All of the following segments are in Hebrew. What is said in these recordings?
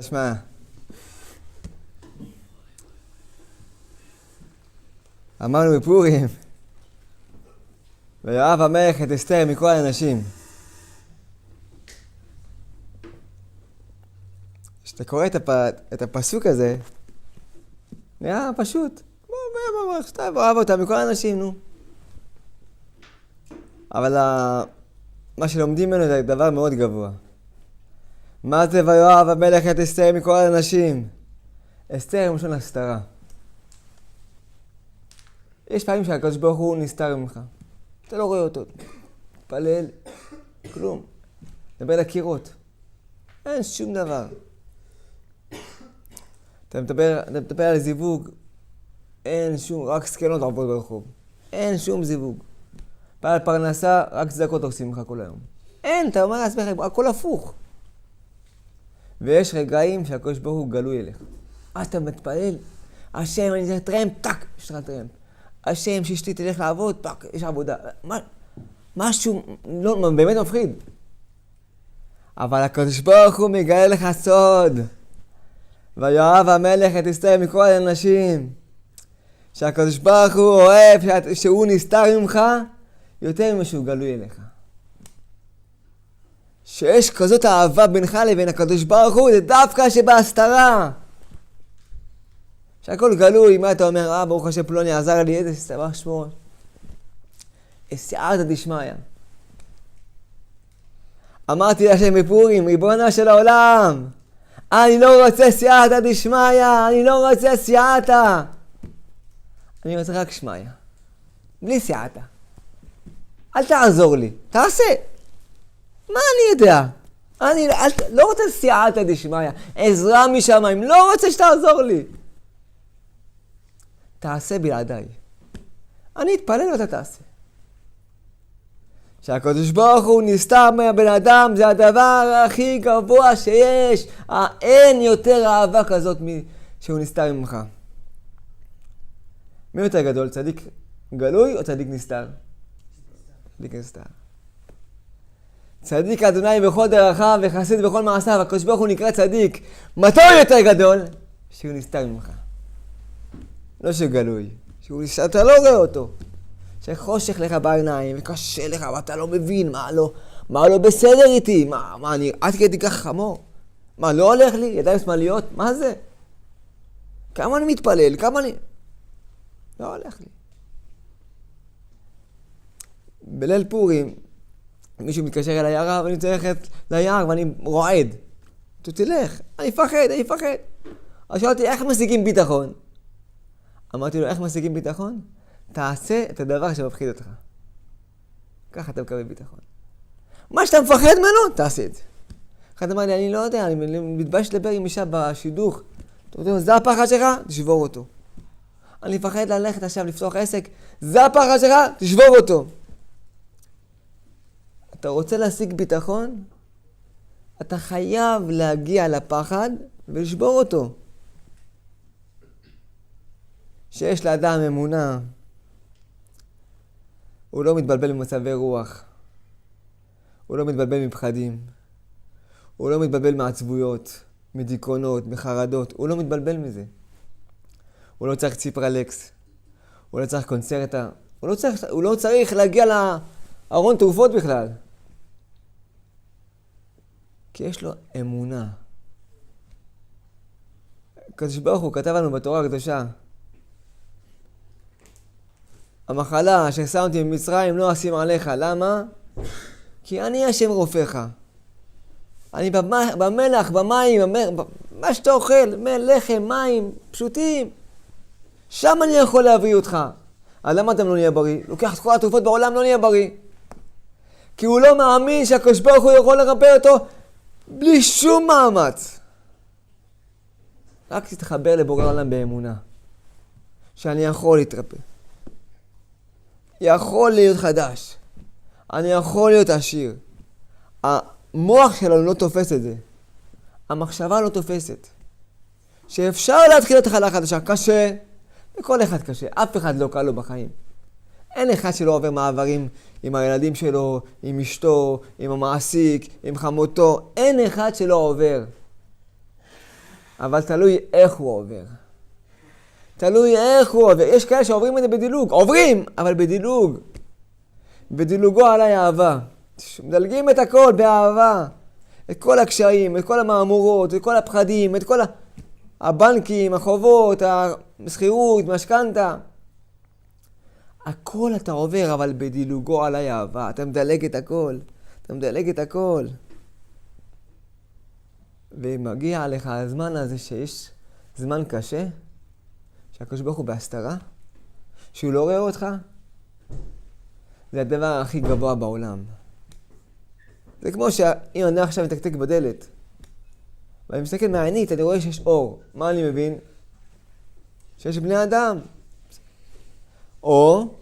תשמע, אמרנו בפורים, ויואב המלך את אסתר מכל האנשים. כשאתה קורא את הפסוק הזה, נראה פשוט. שאתה אוהב אותה מכל האנשים, נו. אבל מה שלומדים ממנו זה דבר מאוד גבוה. מה זה ויואב המלך את אסתר מכל האנשים? אסתר היא משון הסתרה. יש פעמים שהקדוש ברוך הוא נסתר ממך. אתה לא רואה אותו. תפלל, כלום. מדבר לקירות. אין שום דבר. אתה מדבר על זיווג, אין שום, רק סקנות עוברות ברחוב. אין שום זיווג. פעל פרנסה, רק צדקות עושים לך כל היום. אין, אתה אומר לעצמך, הכל הפוך. ויש רגעים שהקדוש ברוך הוא גלוי אליך. אז אתה מתפלל, השם, אני צריך טרמפ, טק, יש לך טרמפ. השם, שאשתי תלך לעבוד, טק, יש עבודה. משהו, לא, באמת מפחיד. אבל הקדוש ברוך הוא מגלה לך סוד. ויואב המלך את אסתר מכל האנשים. שהקדוש ברוך הוא אוהב שהוא נסתר ממך, יותר ממה שהוא גלוי אליך. שיש כזאת אהבה בינך לבין הקדוש ברוך הוא, זה דווקא שבהסתרה. שהכל גלוי, מה אתה אומר? ברוך השם פלוני עזר לי, איזה סבח שמו. סייעתא דשמיא. אמרתי להשם בפורים, ריבונו של העולם, אני לא רוצה סייעתא דשמיא, אני לא רוצה סייעתא. אני רוצה רק שמיא. בלי סייעתא. אל תעזור לי, תעשה. מה אני יודע? אני לא רוצה סייעתא דשמיא, עזרה משמיים, לא רוצה שתעזור לי. תעשה בלעדיי. אני אתפלל ואתה תעשה. שהקדוש ברוך הוא נסתר מהבן אדם, זה הדבר הכי גבוה שיש. אין יותר אהבה כזאת שהוא נסתר ממך. מי יותר גדול? צדיק גלוי או צדיק נסתר? צדיק נסתר. צדיק אדוני בכל דרכיו וחסיד בכל מעשיו. הקדוש ברוך הוא נקרא צדיק. מתי הוא יותר גדול? שהוא נסתר ממך. לא שגלוי. שאתה לא רואה אותו. שחושך לך בעיניים וקשה לך ואתה לא מבין מה לא בסדר איתי. מה אני עד כדי כך חמור? מה לא הולך לי? ידיים שמאליות? מה זה? כמה אני מתפלל? כמה אני... לא הולך לי. בליל פורים מישהו מתקשר אליי, הרב, אני צריך ללכת ליער ואני רועד. תלך, אני אפחד. אז שאלתי, איך משיגים ביטחון? אמרתי לו, איך משיגים ביטחון? תעשה את הדבר שמפחיד אותך. ככה אתה מקבל ביטחון. מה שאתה מפחד ממנו, תעשה את זה. אחד אמר לי, אני לא יודע, אני מתבייש לדבר עם אישה בשידוך. אתה יודע, זה הפחד שלך? תשבור אותו. אני מפחד ללכת עכשיו לפתוח עסק, זה הפחד שלך? תשבור אותו. אתה רוצה להשיג ביטחון? אתה חייב להגיע לפחד ולשבור אותו. שיש לאדם אמונה, הוא לא מתבלבל במצבי רוח, הוא לא מתבלבל מפחדים, הוא לא מתבלבל מעצבויות, מדיכאונות, מחרדות, הוא לא מתבלבל מזה. הוא לא צריך ציפרלקס, הוא לא צריך קונצרטה, הוא לא צריך להגיע לארון תרופות בכלל. כי יש לו אמונה. הקדוש ברוך הוא כתב לנו בתורה הקדושה, המחלה ששמתי במצרים לא אשים עליך. למה? כי אני השם רופאך. אני במלח, במים, מה שאתה אוכל, לחם, מים, פשוטים. שם אני יכול להבריא אותך. אז למה אתם לא נהיה בריא? לוקח את כל התרופות בעולם, לא נהיה בריא. כי הוא לא מאמין שהקדוש ברוך הוא יכול לרפא אותו בלי שום מאמץ. רק תתחבר לבורא העולם באמונה. שאני יכול להתרפא. יכול להיות חדש. אני יכול להיות עשיר. המוח שלנו לא תופס את זה. המחשבה לא תופסת. שאפשר להתחיל התחלה חדשה. קשה. לכל אחד קשה. אף אחד לא קל לו בחיים. אין אחד שלא עובר מעברים עם הילדים שלו, עם אשתו, עם המעסיק, עם חמותו. אין אחד שלא עובר. אבל תלוי איך הוא עובר. תלוי איך הוא עובר. יש כאלה שעוברים את זה בדילוג. עוברים, אבל בדילוג. בדילוגו עליי אהבה. מדלגים את הכל באהבה. את כל הקשיים, את כל המאמורות, את כל הפחדים, את כל הבנקים, החובות, המסחירות, משכנתה. הכל אתה עובר, אבל בדילוגו עליי אהבה. אתה מדלג את הכל. אתה מדלג את הכל. ומגיע לך הזמן הזה שיש זמן קשה, שהקדוש ברוך הוא בהסתרה, שהוא לא רואה אותך, זה הדבר הכי גבוה בעולם. זה כמו שאם אני עכשיו מתקתק בדלת, ואני מסתכל מהעינית, אני רואה שיש אור. מה אני מבין? שיש בני אדם. או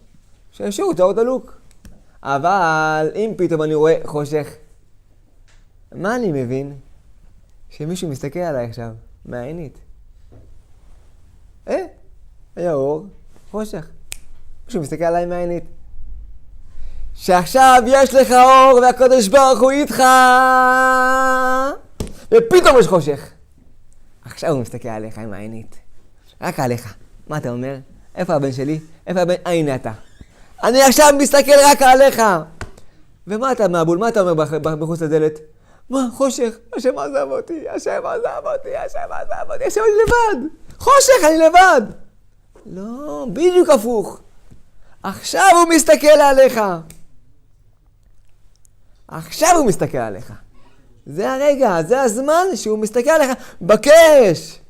שיש שוב אור דלוק. אבל אם פתאום אני רואה חושך, מה אני מבין? שמישהו מסתכל עליי עכשיו, מהעינית. היה אור, חושך. מישהו מסתכל עליי מהעינית. שעכשיו יש לך אור והקדוש ברוך הוא איתך, ופתאום יש חושך. עכשיו הוא מסתכל עליך עם העינית. רק עליך. מה אתה אומר? איפה הבן שלי? איפה הבן? הנה אתה. אני עכשיו מסתכל רק עליך. ומה אתה מעבול? מה אתה אומר בחוץ לדלת? מה? חושך. השם עזב אותי. השם עזב אותי. השם עזב אותי. עכשיו אני לבד. חושך, אני לבד. לא, בדיוק הפוך. עכשיו הוא מסתכל עליך. עכשיו הוא מסתכל עליך. זה הרגע, זה הזמן שהוא מסתכל עליך. בקש.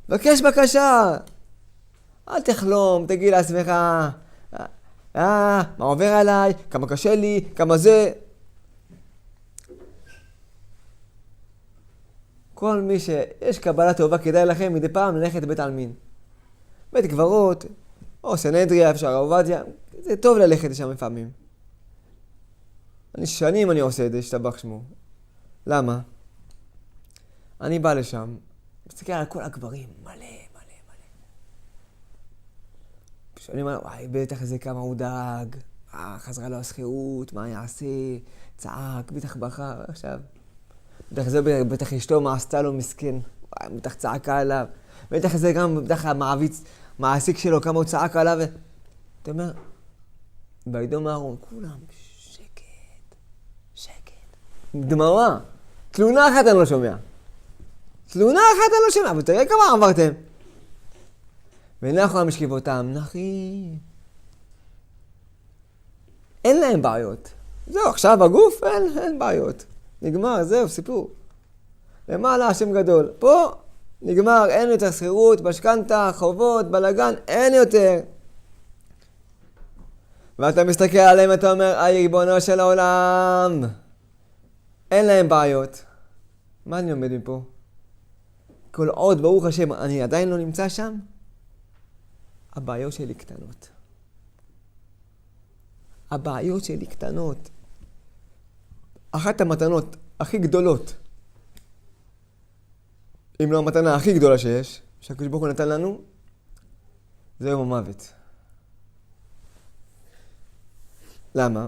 בקש בקשה. אל תחלום, תגיד לעצמך, מה עובר עליי, כמה קשה לי, כמה זה. כל מי שיש קבלה טובה, כדאי לכם מדי פעם ללכת לבית העלמין. בית קברות, או סנהדריה, אפשר עובדיה, זה טוב ללכת לשם לפעמים. שנים אני עושה את זה, השתבח שמו. למה? אני בא לשם, מסתכל על כל הקברים, מלא, מלא, מלא. שואלים, וואי, בטח זה כמה הוא דאג, חזרה לו השכירות, מה יעשה, צעק, בטח בכה, עכשיו. בטח אשתו מה עשתה לו מסכן, וואי, בטח צעקה עליו. בטח זה גם, בטח המעסיק שלו, כמה הוא צעק עליו. אתה אומר, בעידו מהארון, כולם, דממה. תלונה אחת אני לא שומע. תלונה אחת אני לא שומע. אבל תראה כמה עברתם. ונחו המשכיבותם. נחי. אין להם בעיות. זהו, עכשיו הגוף אין בעיות. נגמר, זהו, סיפור. למעלה השם גדול. פה נגמר, אין יותר שכירות, משכנתה, חובות, בלגן, אין יותר. ואתה מסתכל עליהם, אתה אומר, איי ריבונו של העולם. אין להם בעיות. מה אני לומד מפה? כל עוד, ברוך השם, אני עדיין לא נמצא שם, הבעיות שלי קטנות. הבעיות שלי קטנות. אחת המתנות הכי גדולות, אם לא המתנה הכי גדולה שיש, שהקדוש ברוך הוא נתן לנו, זה יום המוות. למה?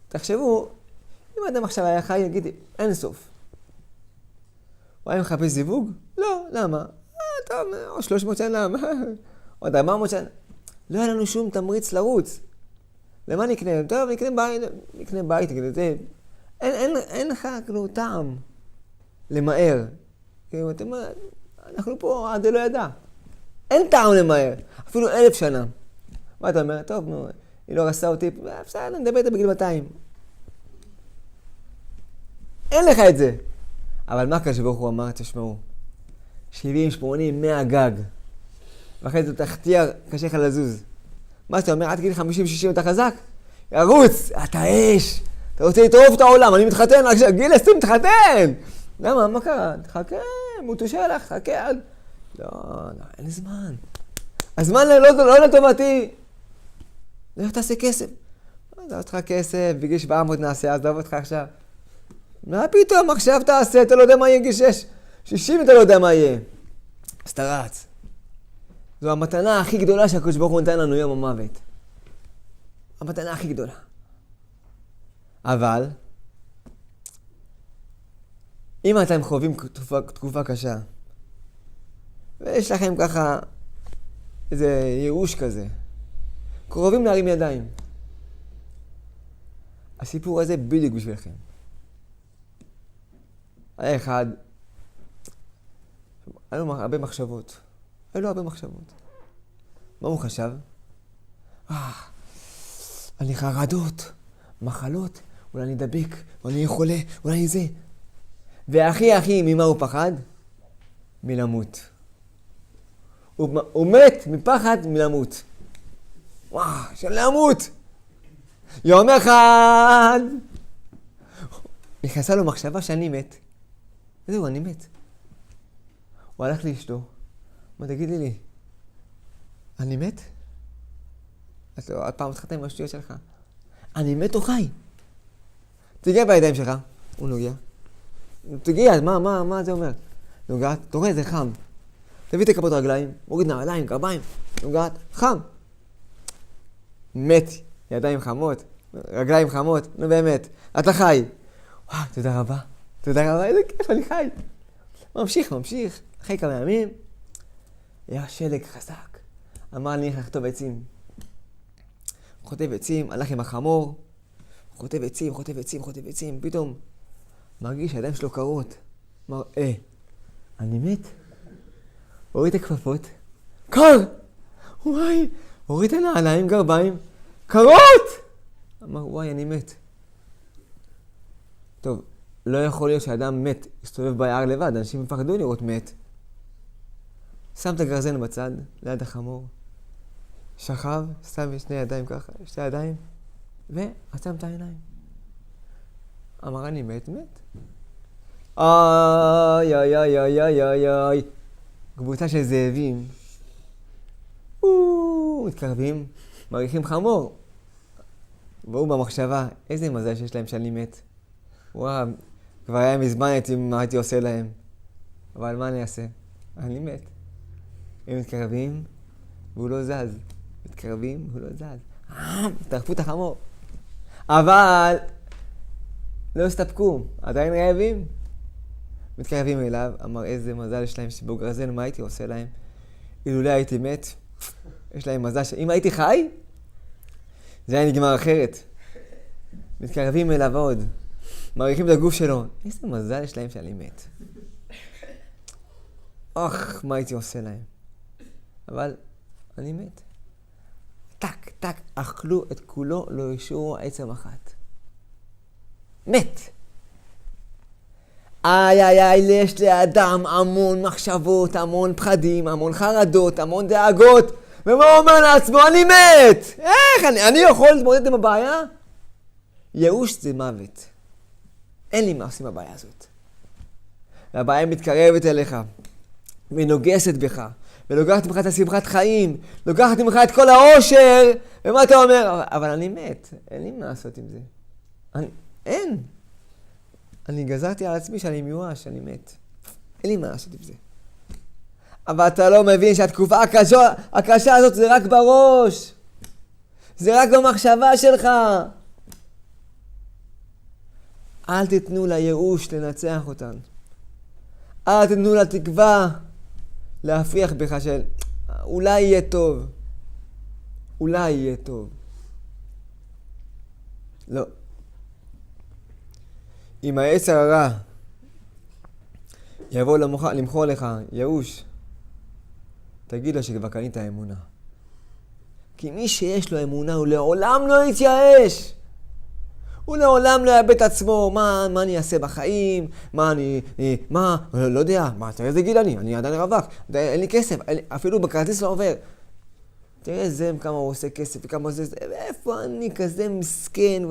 תחשבו, אם האדם עכשיו היה חי, יגיד, אין סוף. הוא היה מחפש זיווג? לא, למה? טוב, או 300 שנה, עוד 400 שנה. לא היה לנו שום תמריץ לרוץ. למה נקנה? טוב, נקנה בית, אין לך כאילו טעם למהר. כאילו, אתה אומר, אנחנו פה, עד לא ידע. אין טעם למהר, אפילו 1000 שנה. מה אתה אומר? טוב, נו, היא לא רסה אותי, בסדר, נדבר איתה בגיל 200. אין לך את זה. אבל מה הקדוש ברוך הוא אמר? תשמעו, 70, 80, 100 גג. ואחרי זה תחתייה, קשה לך לזוז. מה שאתה אומר? עד גיל 50, 60 אתה חזק? ירוץ, אתה אש. אתה רוצה לטרוף את העולם, אני מתחתן, רק גיל 20 תחתן. למה? מה קרה? תחכה, מותו שלך, תחכה עד... לא, אין לי זמן. הזמן לא לטובתי. לך תעשה כסף. עזוב אותך כסף, בגיל 700 נעשה, עזוב אותך עכשיו. מה פתאום, עכשיו תעשה, אתה לא יודע מה יהיה גיל 6. 60 אתה לא יודע מה יהיה. אז אתה רץ. זו המתנה הכי גדולה שהקדוש ברוך הוא נתן לנו יום המוות. המתנה הכי גדולה. אבל, אם אתם חווים תקופה קשה, ויש לכם ככה איזה ייאוש כזה, קרובים להרים ידיים. הסיפור הזה בדיוק בשבילכם. היה אחד, היה לו הרבה מחשבות. מה הוא חשב? אני חרדות, מחלות, אולי אני דבק, אולי אני חולה, אולי אני זה. והכי, ממה הוא פחד? מלמות. הוא מת מפחד מלמות. של למות! יום אחד! נכנסה לו מחשבה שאני מת. זהו, אני מת. הוא הלך לאשתו. מה, תגידי לי, אני מת? את פעם התחלת עם השטויות שלך. אני מת או חי? תגיע בידיים שלך. הוא נוגע. תגיע, מה זה אומר? נוגעת, תורא, זה חם. תביא את הכפות רגליים, מוריד נעליים, קרביים, נוגעת, חם. מת, ידיים חמות, רגליים חמות, נו באמת, אתה חי. תודה רבה, איזה כיף, אני חי. ממשיך, אחרי כמה ימים, היה שלג חזק. אמר לי, איך לכתוב עצים. חוטב עצים, הלך עם החמור, חוטב עצים, פתאום מרגיש שהידיים שלו קרות. אמר, אני מת? הוריד את הכפפות, קר! וואי, הוריד את הנעליים, גרביים, קרות! אמר, וואי, אני מת. טוב, לא יכול להיות שאדם מת, יסתובב ביער לבד, אנשים מפחדו לראות מת. שם את הגרזן בצד, ליד החמור, שכב, שם שתי ידיים ככה, שתי ידיים, ועצם את העיניים. אמר, אני מת. איי. קבוצה של זאבים. מתקרבים, מריחים חמור. והוא במחשבה, איזה מזל שיש להם שאני מת. וואו, כבר היה מזמן מה הייתי עושה להם. אבל מה אני אעשה? אני מת. הם מתקרבים, והוא לא זז. תרפו את החמור. אבל לא הסתפקו, עדיין רעבים. מתקרבים אליו, אמר, איזה מזל יש להם שבגרזן, מה הייתי עושה להם? אילולא הייתי מת, יש להם מזל אם הייתי חי, זה היה נגמר אחרת. מתקרבים אליו עוד, מריחים את הגוף שלו, איזה מזל יש להם שאני מת. מה הייתי עושה להם? אבל אני מת. טק, אכלו את כולו, לא ישאירו עצם אחת. מת. יש לאדם המון מחשבות, המון פחדים, המון חרדות, המון דאגות, ומה הוא אומר לעצמו? אני מת! איך? אני יכול להתמודד עם הבעיה? ייאוש זה מוות. אין לי מה עושים בבעיה הזאת. והבעיה מתקרבת אליך, ונוגסת בך, ולוקחת ממך את השמחת חיים, לוקחת ממך את כל האושר, ומה אתה אומר? אבל אני מת, אין לי מה לעשות עם זה. אין. אני גזרתי על עצמי שאני מיואש, שאני מת. אין לי מה לעשות עם זה. אבל אתה לא מבין שהתקופה הקשה הזאת זה רק בראש. זה רק במחשבה שלך. אל תתנו לייאוש לנצח אותן. אל תתנו לתקווה להפריח בך של אולי יהיה טוב. אולי יהיה טוב. לא. אם היצר הרע יבוא למחור לך ייאוש, תגיד לו שכבר קנית אמונה. כי מי שיש לו אמונה הוא לעולם לא יתייאש. הוא לעולם לא יאבד את עצמו. מה אני אעשה בחיים? לא יודע. תראה איזה גיל אני עדיין רווק. אין לי כסף. אפילו בכרטיס לא עובר. תראה זה כמה הוא עושה כסף וכמה זה. איפה אני כזה מסכן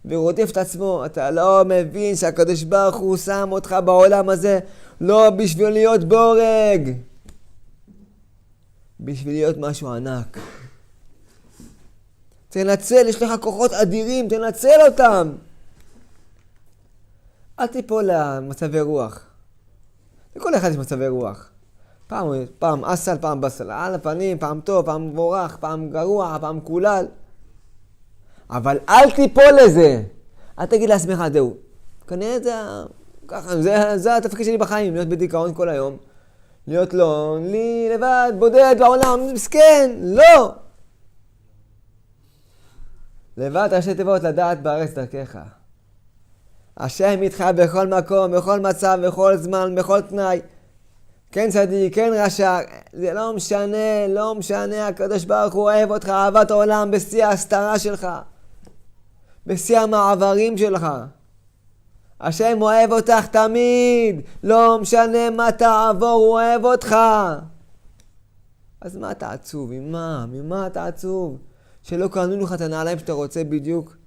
ורודף את עצמו. אתה לא מבין שהקדוש ברוך הוא שם אותך בעולם הזה לא בשביל להיות בורג. בשביל להיות משהו ענק. תנצל, יש לך כוחות אדירים, תנצל אותם. אל תיפול למצבי רוח. לכל אחד יש מצבי רוח. פעם אסל, פעם בסל. על הפנים, פעם טוב, פעם מבורך, פעם גרוע, פעם כולל. אבל אל תיפול לזה. אל תגיד לעצמך, זהו. כנראה זה ככה, זה התפקיד שלי בחיים, להיות בדיכאון כל היום. להיות לי לבד, בודד בעולם, מסכן, לא! לבד ראשי תיבות לדעת בארץ דרכך. השם איתך בכל מקום, בכל מצב, בכל זמן, בכל תנאי. כן צדיק, כן רשע, זה לא משנה, לא משנה, הקדוש ברוך הוא אוהב אותך, אהבת העולם בשיא ההסתרה שלך, בשיא המעברים שלך. השם אוהב אותך תמיד, לא משנה מה תעבור, הוא אוהב אותך. אז מה אתה עצוב? ממה אתה עצוב? שלא קנו לך את הנעליים שאתה רוצה בדיוק?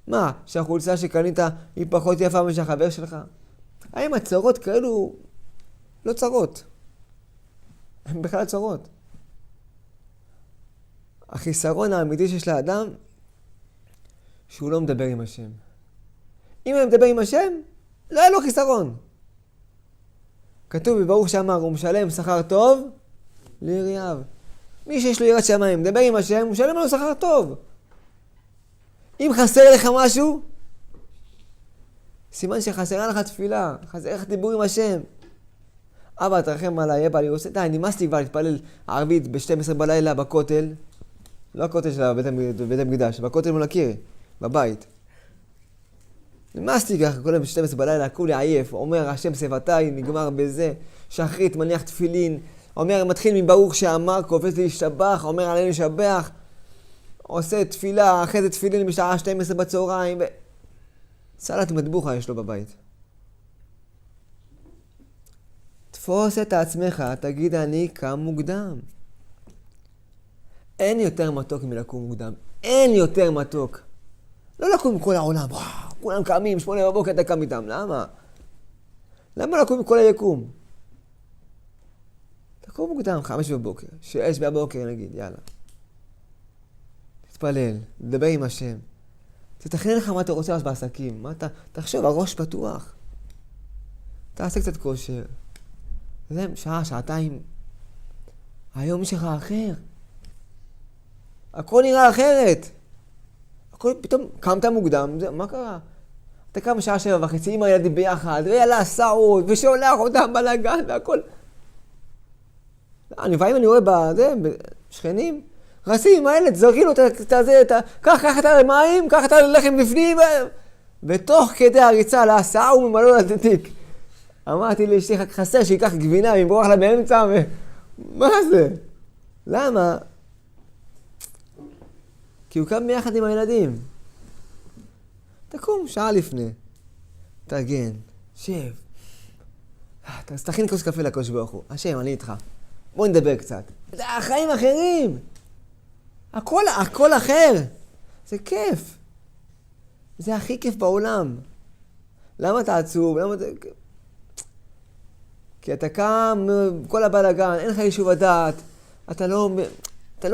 מה, שהחולצה שקנית היא פחות יפה משהחבר שלך? האם הצרות כאלו לא צרות? הן בכלל צרות. החיסרון האמיתי שיש לאדם, שהוא לא מדבר עם השם. אם הוא מדבר עם השם, לא היה לו חיסרון. כתוב בברוך שאמר, הוא משלם שכר טוב ליראיו. מי שיש לו יראת שמיים, מדבר עם השם, הוא משלם לו שכר טוב. אם חסר לך משהו, סימן שחסרה לך תפילה, חסר לך דיבור עם השם. אבא, תרחם עליי, אבא, אני עושה, די, נמאסתי כבר להתפלל ערבית ב-12 בלילה בכותל. לא הכותל של בית המקדש, בכותל מול הקיר, בבית. נמאסתי ככה, כל היום ב-12 בלילה, כולי עייף, אומר השם סבתי, נגמר בזה, שחרית, מניח תפילין, אומר, מתחיל מברוך שאמר, קופץ להשתבח, אומר עלינו לשבח, עושה תפילה, אחרי זה תפילין בשעה 12 בצהריים, סלט מטבוחה יש לו בבית. תפוס את עצמך, תגיד אני קם מוקדם. אין יותר מתוק מלקום מוקדם. אין יותר מתוק. לא לקום עם כל העולם. וואו, כולם קמים, 8 בבוקר אתה קם איתם. למה? למה לקום עם כל היקום? תקום מוקדם, 5 בבוקר, 6 בבוקר נגיד, יאללה. תתפלל, תדבר עם השם. תתכנן לך מה אתה רוצה לעשות בעסקים. מה אתה... תחשוב, הראש פתוח. תעשה קצת כושר. זה שעה, שעתיים. היום יש לך אחר. הכל נראה אחרת. הכל פתאום קמת מוקדם. זה, מה קרה? אתה קם בשעה 7:30 עם הילדים ביחד, ויאללה הסעות, ושולח אותם בלגן והכל. לפעמים אני רואה בשכנים, רצים עם הילד, זרקין לו קח את המים, קח את הלחם בפנים, ותוך כדי הריצה להסעה הוא ממלא את התיק. אמרתי לי, שתיך חסר שיקח גבינה, ממברוח לה באמצע, מה זה? למה? כי הוא קם ביחד עם הילדים. תקום שעה לפני, תגן, שב. אז תכין כוס קפה לקדוש ברוך הוא. השם, אני איתך. בוא נדבר קצת. זה החיים אחרים. הכל אחר. זה כיף. זה הכי כיף בעולם. למה אתה עצוב? למה אתה... כי אתה קם, כל הבלגן, אין לך יישוב הדעת. אתה לא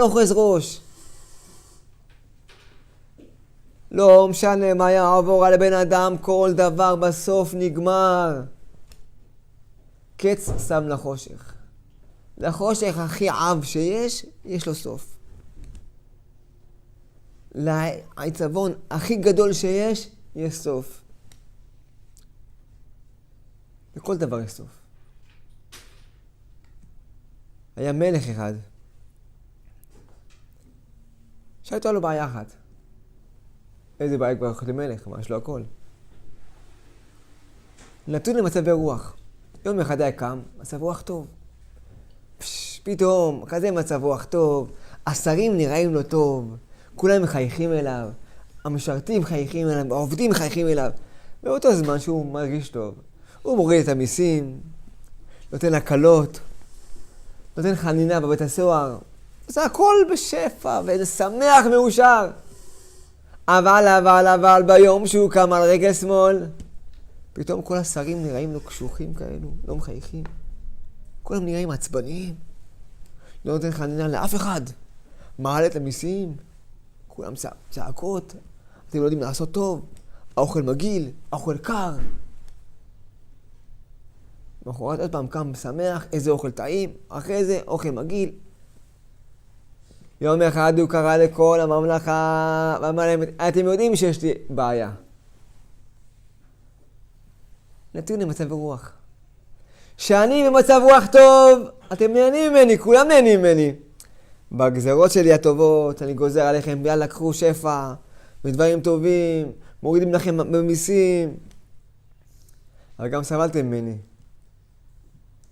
אוחז ראש. לא משנה מה יעבור על בן אדם, כל דבר בסוף נגמר. קץ שם לחושך. לחושך הכי עב שיש, יש לו סוף. לעצבון הכי גדול שיש, יש סוף. לכל דבר יש סוף. היה מלך אחד. שהייתה לו בעיה אחת. איזה בעיה כבר יכולת למלך, מה יש לו הכל. נתון למצבי רוח. יום אחד היה קם, מצב רוח טוב. פתאום, כזה מצב רוח טוב, השרים נראים לו טוב, כולם מחייכים אליו, המשרתים מחייכים אליו, העובדים מחייכים אליו. באותו זמן שהוא מרגיש טוב, הוא מוריד את המיסים, נותן הקלות, נותן חנינה בבית הסוהר. זה הכל בשפע, וזה שמח מאושר. אבל ביום שהוא קם על רגל שמאל, פתאום כל השרים נראים לו קשוחים כאלו, לא מחייכים. כולם נראים עצבניים. לא נותן חנינה לאף אחד. מעלה את המיסים. כולם צעקות. אתם לא יודעים לעשות טוב. האוכל מגעיל, האוכל קר. מחרת עוד פעם קם שמח, איזה אוכל טעים. אחרי זה אוכל מגעיל. יום אחד הוא קרא לכל הממלכה, ואמר להם, אתם יודעים שיש לי בעיה. נתון למצב רוח. כשאני במצב רוח טוב, אתם נהנים ממני, כולם נהנים ממני. בגזרות שלי הטובות, אני גוזר עליכם, יאללה, קחו שפע, בדברים טובים, מורידים לכם במיסים. אבל גם סבלתם ממני.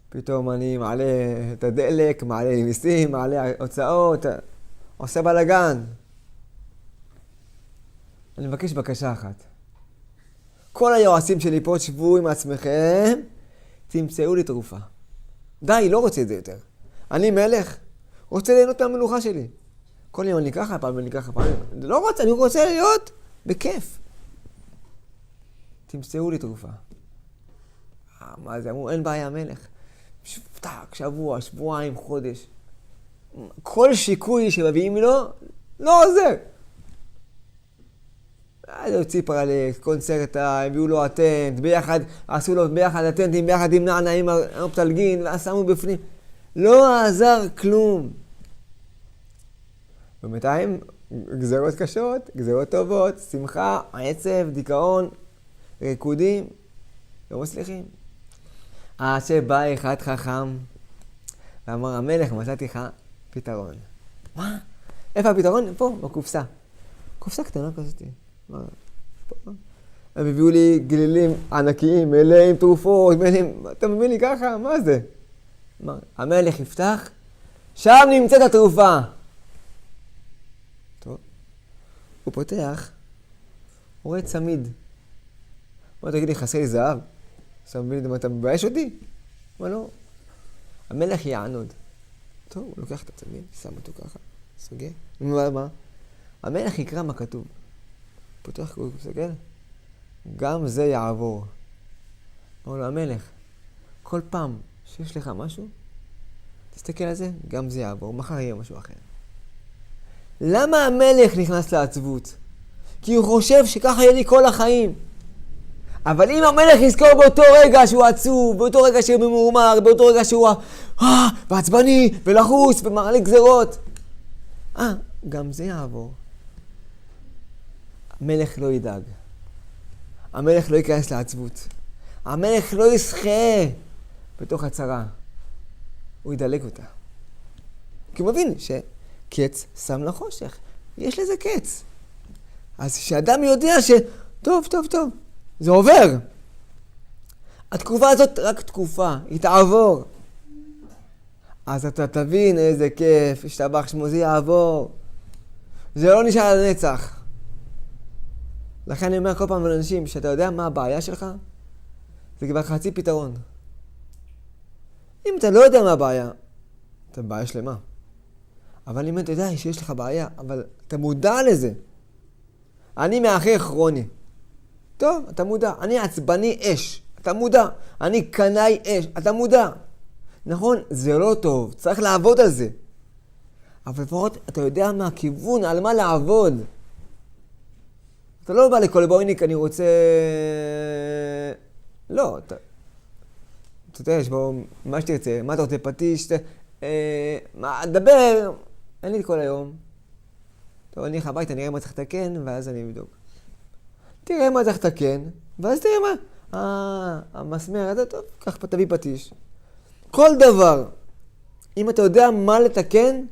פתאום אני מעלה את הדלק, מעלה מיסים, מעלה הוצאות, עושה בלגן. אני מבקש בקשה אחת. כל היועצים שלי פה, שבו עם עצמכם, תמצאו לי תרופה. די, לא רוצה את זה יותר. אני מלך, רוצה ליהנות מהמלוכה שלי. כל יום אני ככה, פעם אני ככה, פעם לא רוצה, אני רוצה להיות בכיף. תמצאו לי תרופה. מה זה? אמרו, אין בעיה, מלך. שבוע, שבועיים, חודש. כל שיקוי שמביאים לו, לא עוזר. אז הוציא פרלקס, קונצרטה, הביאו לו אטנט, ביחד, עשו לו ביחד אטנטים, ביחד עם נענה, עם אופטלגין, ושמו בפנים. לא עזר כלום. בינתיים, גזרות קשות, גזרות טובות, שמחה, עצב, דיכאון, ריקודים, לא מצליחים. עד שבא אחד חכם, ואמר, המלך, מצאתי לך פתרון. מה? איפה הפתרון? פה, בקופסה. קופסה קטנה כזאת. הם הביאו לי גלילים ענקיים, מלאים תרופות, מלאים... אתה מבין לי ככה? מה זה? המלך יפתח, שם נמצאת התרופה. טוב. הוא פותח, הוא רואה צמיד. מה תגיד לי, חסר לי זהב? צמיד, אתה מבייש אותי? מה לא? המלך יענוד. טוב, הוא לוקח את הצמיד, שם אותו ככה, סוגר. מה? המלך יקרא מה כתוב. פותח, הוא מסתכל, גם זה יעבור. אמר לו, המלך, כל פעם שיש לך משהו, תסתכל על זה, גם זה יעבור, מחר יהיה משהו אחר. למה המלך נכנס לעצבות? כי הוא חושב שככה יהיה לי כל החיים. אבל אם המלך יזכור באותו רגע שהוא עצוב, באותו רגע שהוא ממורמר, באותו רגע שהוא ועצבני ולחוץ ומעלה גזרות, גם זה יעבור. המלך לא ידאג. המלך לא ייכנס לעצבות. המלך לא ישחה בתוך הצרה. הוא ידלג אותה. כי הוא מבין שקץ שם לחושך. יש לזה קץ. אז שאדם יודע טוב, זה עובר. התקופה הזאת רק תקופה, היא תעבור. אז אתה תבין איזה כיף, השתבח שמו, זה יעבור. זה לא נשאר לנצח. לכן אני אומר כל פעם לאנשים, שאתה יודע מה הבעיה שלך, זה כבר חצי פתרון. אם אתה לא יודע מה הבעיה, אתה בעיה שלמה. אבל אם אתה יודע שיש לך בעיה, אבל אתה מודע לזה. אני מאחר כרוני. טוב, אתה מודע. אני עצבני אש. אתה מודע. אני קנאי אש. אתה מודע. נכון, זה לא טוב. צריך לעבוד על זה. אבל לפחות אתה יודע מה הכיוון, על מה לעבוד. אתה לא בא לכל בויניק, אני רוצה... לא, אתה יודע, יש בו מה שתרצה. מה אתה רוצה? פטיש? דבר. אין לי כל היום. טוב, אני אלך הביתה, נראה מה צריך לתקן, ואז אני אבדוק. תראה מה צריך לתקן, ואז תראה מה. המסמר הזה, טוב, קח תביא פטיש. כל דבר, אם אתה יודע מה לתקן,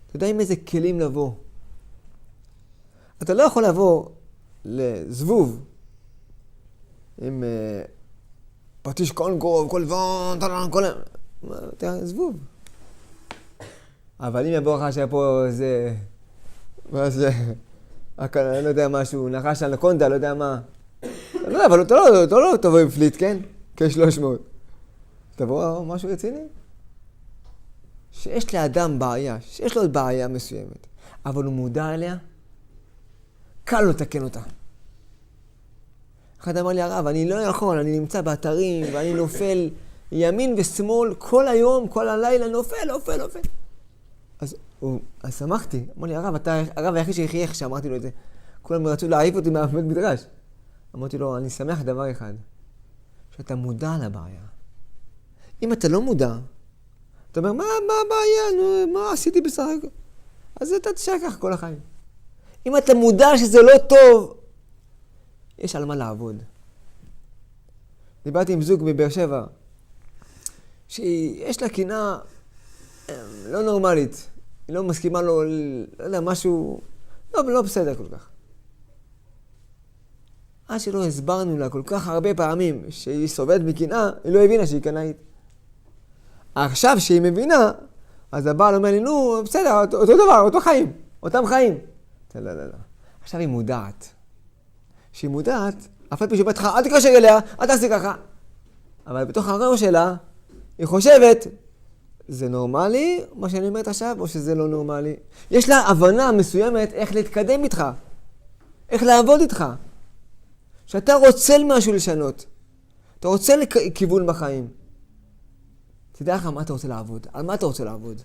אתה יודע עם איזה כלים לבוא. אתה לא יכול לבוא לזבוב עם פטיש קונגו, כל וון, כל... תראה, זבוב. אבל אם יבוא לך שפה איזה... מה זה? אני לא יודע משהו, נחש על הקונדה, לא יודע מה. לא יודע, אבל אתה לא תבוא עם פליט, כן? כ-300. תבוא משהו רציני. שיש לאדם בעיה, שיש לו בעיה מסוימת, אבל הוא מודע אליה, קל לו לתקן אותה. אחד אמר לי, הרב, אני לא יכול, אני נמצא באתרים, ואני נופל ימין ושמאל, כל היום, כל הלילה, נופל. אז שמחתי, אמר לי, הרב, אתה הרב היחיד שחייך שאמרתי לו את זה. כולם רצו להעיף אותי מהבית מדרש. אמרתי לו, אני שמח דבר אחד, שאתה מודע לבעיה. אם אתה לא מודע, אתה אומר, מה הבעיה? מה עשיתי בסך הכל? אז אתה תשאר כך כל החיים. אם אתה מודע שזה לא טוב, יש על מה לעבוד. דיברתי עם זוג בבאר שבע, שיש לה קנאה לא נורמלית. היא לא מסכימה לו, לא יודע, משהו לא בסדר כל כך. עד שלא הסברנו לה כל כך הרבה פעמים שהיא סובלת מקנאה, היא לא הבינה שהיא קנאית. עכשיו שהיא מבינה, אז הבעל אומר לי, נו, בסדר, אותו דבר, אותו חיים, אותם חיים. לא. עכשיו היא מודעת. שהיא מודעת, אף פעם שבאת לך, אל תקשר אליה, אל תעשי ככה. אבל בתוך הראש שלה, היא חושבת, זה נורמלי, מה שאני אומרת עכשיו, או שזה לא נורמלי? יש לה הבנה מסוימת איך להתקדם איתך, איך לעבוד איתך. שאתה רוצה משהו לשנות, אתה רוצה לכיוון בחיים. תדע לך מה אתה רוצה לעבוד, על מה אתה רוצה לעבוד.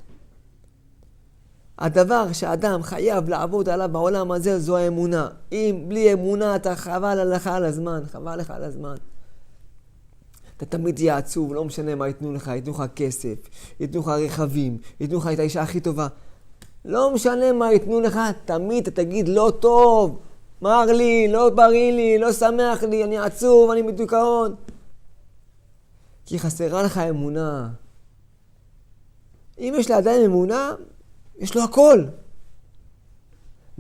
הדבר שאדם חייב לעבוד עליו בעולם הזה זו האמונה. אם בלי אמונה אתה חבל לך על הזמן, חבל לך על הזמן. אתה תמיד תהיה עצוב, לא משנה מה ייתנו לך, ייתנו לך כסף, ייתנו לך רכבים, ייתנו לך את האישה הכי טובה. לא משנה מה ייתנו לך, תמיד אתה תגיד לא טוב, מר לי, לא בריא לי, לא שמח לי, אני עצוב, אני בדיכאון. כי חסרה לך אמונה. אם יש לאדם אמונה, יש לו הכל.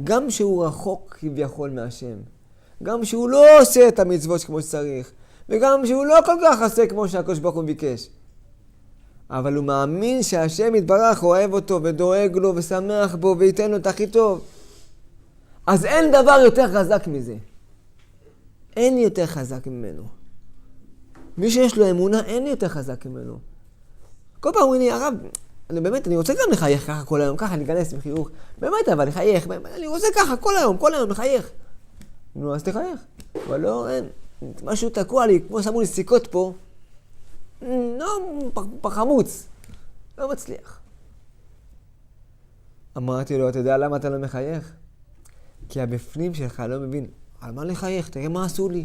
גם שהוא רחוק כביכול מהשם. גם שהוא לא עושה את המצוות כמו שצריך. וגם שהוא לא כל כך עושה כמו שהקדוש ברוך הוא ביקש. אבל הוא מאמין שהשם יתברך אוהב אותו ודואג לו ושמח בו וייתן לו את הכי טוב. אז אין דבר יותר חזק מזה. אין יותר חזק ממנו. מי שיש לו אמונה, אין יותר חזק ממנו. כל פעם אומרים לי, הרב, אני רוצה גם לחייך ככה כל היום, ככה אני אכנס עם חיוך. באמת, אבל לחייך, אני רוצה ככה כל היום לחייך. נו, אז תחייך. אבל לא, אין. משהו תקוע לי, כמו שמו לי סיכות פה. לא, פחמוץ. לא מצליח. אמרתי לו, אתה יודע למה אתה לא מחייך? כי הבפנים שלך לא מבין, על מה לחייך? תראה מה עשו לי.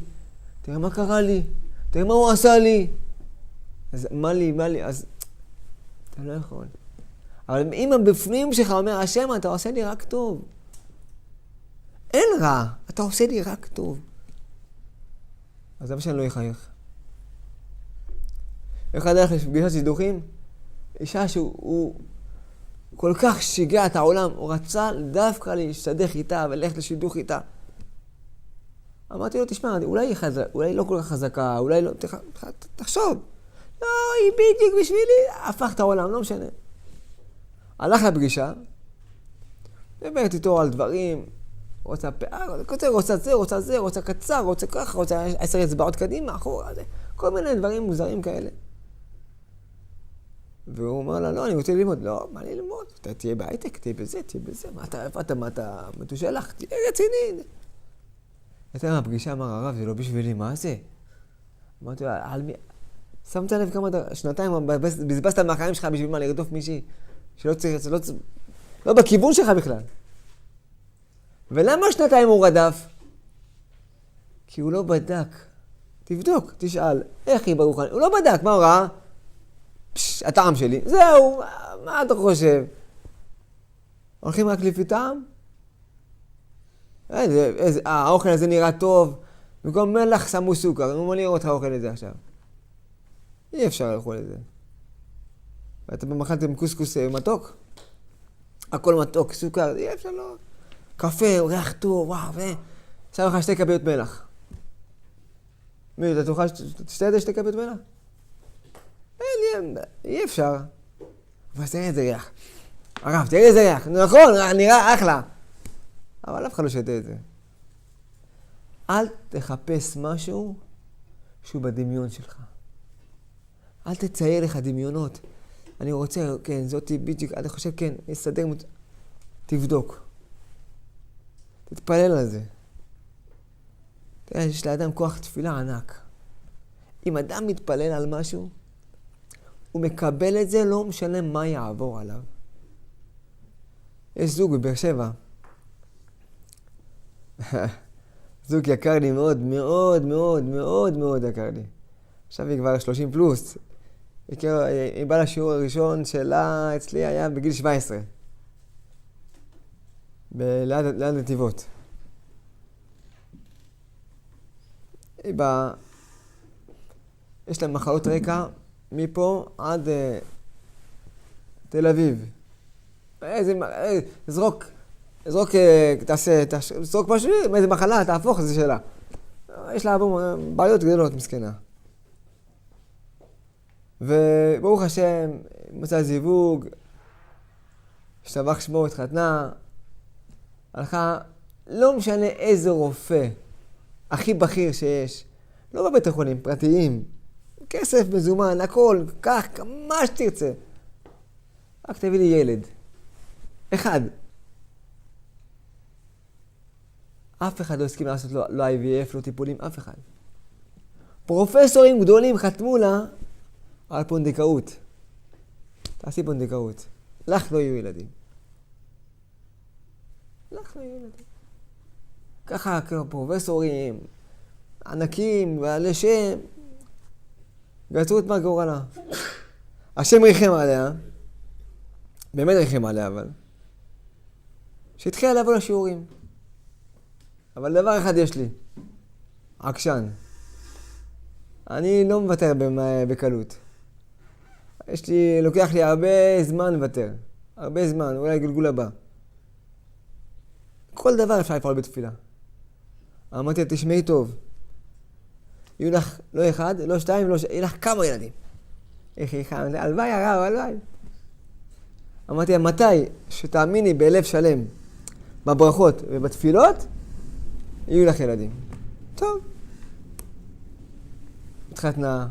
תראה מה קרה לי. תראה מה הוא עשה לי. אז מה לי? אז אתה לא יכול. אבל אם הבפנים שלך אומר, השם, אתה עושה לי רק טוב. אין רע, אתה עושה לי רק טוב. אז למה שאני לא אחייך? אחד הלך לפגישת שידוכים, אישה שהוא כל כך שיגע את העולם, הוא רצה דווקא להשתדך איתה וללכת לשידוך איתה. אמרתי לו, תשמע, אולי לא כל כך חזקה, אולי לא, תחשוב. לא, היא בדיוק בשבילי, הפך את העולם, לא משנה. הלך לפגישה, ובאמת איתו על דברים, רוצה פאה, רוצה זה, רוצה קצר, רוצה ככה, רוצה 10 אצבעות קדימה, אחורה, כל מיני דברים מוזרים כאלה. והוא אומר לה, לא, אני רוצה ללמוד. לא, מה לי ללמוד? אתה תהיה בהייטק, תהיה בזה. מה אתה מתושלח? תהיה רציני. הייתה מהפגישה, אמר הרב, זה לא בשבילי, מה זה? אמרתי לו, על מי? שמת לב כמה שנתיים, בזבזת מהחיים שלך בשביל מה, לרדוף מישהי? שלא צריך, לא בכיוון שלך בכלל. ולמה שנתיים הוא רדף? כי הוא לא בדק. תבדוק, תשאל, איך היא ברוך אני? הוא לא בדק, מה הוא ראה? הטעם שלי. זהו, מה אתה חושב? הולכים רק לפי טעם? האוכל הזה נראה טוב. במקום מלח שמו סוכר. אני אומר לראות האוכל הזה עכשיו. אי אפשר לאכול את זה. ואתם אכלתם קוסקוס מתוק? הכל מתוק, סוכר, אי אפשר לא. קפה, ריח טוב, וואו, שם לך 2 כפיות מלח. מי, אתה תוכל שתי 2 כפיות מלח? אי אפשר. אבל תראה איזה ריח. הרב, תראה איזה ריח. נכון, נראה אחלה. אבל אף אחד לא שתה את זה. אל תחפש משהו שהוא בדמיון שלך. אל תצייר לך דמיונות. אני רוצה, כן, זאתי בדיוק, אתה חושב, כן, יסדר, תבדוק. תתפלל על זה. תראה, יש לאדם כוח תפילה ענק. אם אדם מתפלל על משהו, הוא מקבל את זה, לא משנה מה יעבור עליו. יש זוג בבאר שבע. זוג יקר לי מאוד, מאוד, מאוד, מאוד, מאוד יקר לי. עכשיו היא כבר 30 פלוס. היא באה לשיעור הראשון שלה אצלי היה בגיל 17. ליד נתיבות. היא באה, יש להם מחלות רקע מפה עד תל אביב. זרוק, זרוק משהו, מאיזה מחלה, תהפוך, זה שאלה. יש לה בעיות גדולות, מסכנה. וברוך השם, מצא זיווג, השתבח שמו, התחתנה, הלכה, לא משנה איזה רופא, הכי בכיר שיש, לא בבית החולים, פרטיים, כסף, מזומן, הכל, כך, מה שתרצה. רק תביא לי ילד. אחד. אף אחד לא הסכים לעשות לא IVF, לא טיפולים, אף אחד. פרופסורים גדולים חתמו לה על פונדקאות. תעשי פונדקאות. לך לא יהיו ילדים. לך לא יהיו ילדים. ככה פרופסורים, ענקים, בעלי שם, גצרו את מה גורלה. השם ריחם עליה, באמת ריחם עליה אבל, שהתחילה לבוא לשיעורים. אבל דבר אחד יש לי, עקשן. אני לא מוותר בקלות. לוקח לי הרבה זמן לוותר. הרבה זמן, אולי גלגול הבא. כל דבר אפשר לפעול בתפילה. אמרתי לה, תשמעי טוב. יהיו לך לא אחד, לא שתיים, יהיו לך כמה ילדים. איך היא חייבת? הלוואי הרב, הלוואי. אמרתי לה, מתי שתאמיני בלב שלם, בברכות ובתפילות, יהיו לך ילדים. טוב. התחתנה,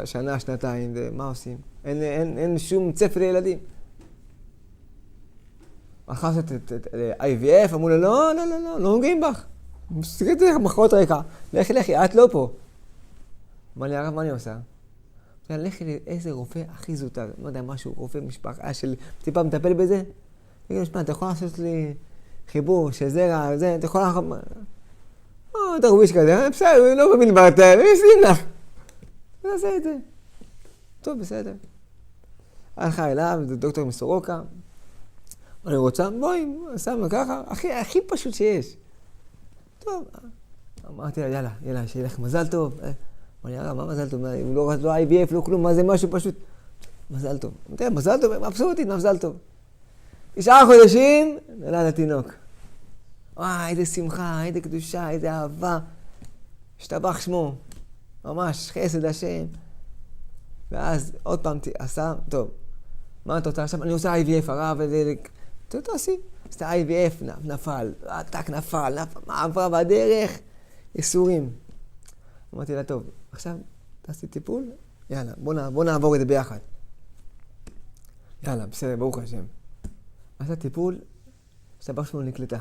שנה, שנתיים, מה עושים? אין שום צפי לילדים. אחר כך IVF, אמרו לה, לא נוגעים בך. מסתכלת לך מחרות רקע. לכי, את לא פה. אמר לי, הרב, מה אני עושה? לכי לאיזה רופא הכי זוטר. לא יודע, משהו, רופא משפחה של טיפה מטפל בזה. תגיד לו, שמע, אתה יכול לעשות לי חיבור של זרע, זה, אתה יכול לעשות... תרוויש כזה, בסדר, לא מבין ברטל, וישים לך. נעשה את זה. טוב, בסדר. הלכה אליו, זה דוקטור מסורוקה. אני רוצה, בואי, שמה ככה, הכי פשוט שיש. טוב, אמרתי לה, יאללה, שיהיה לך מזל טוב. אמר לי, מה מזל טוב? לא IVF, לא כלום, מה זה משהו פשוט? מזל טוב. אמרתי לה, מזל טוב, מבסוטית, מזל טוב. 9 חודשים, נולד התינוק. איזה שמחה, איזה קדושה, איזה אהבה. השתבח שמו. ממש, חסד השם. ואז עוד פעם עשה, טוב, מה אתה רוצה עכשיו? אני עושה IVF, הרב, תעשי. עשתה IVF, נפל, נפל, מה עברה בדרך? יסורים. אמרתי לה, טוב, עכשיו תעשי טיפול, יאללה, בוא נעבור את זה ביחד. יאללה, בסדר, ברוך השם. עשה טיפול, השתבח שמו נקלטה.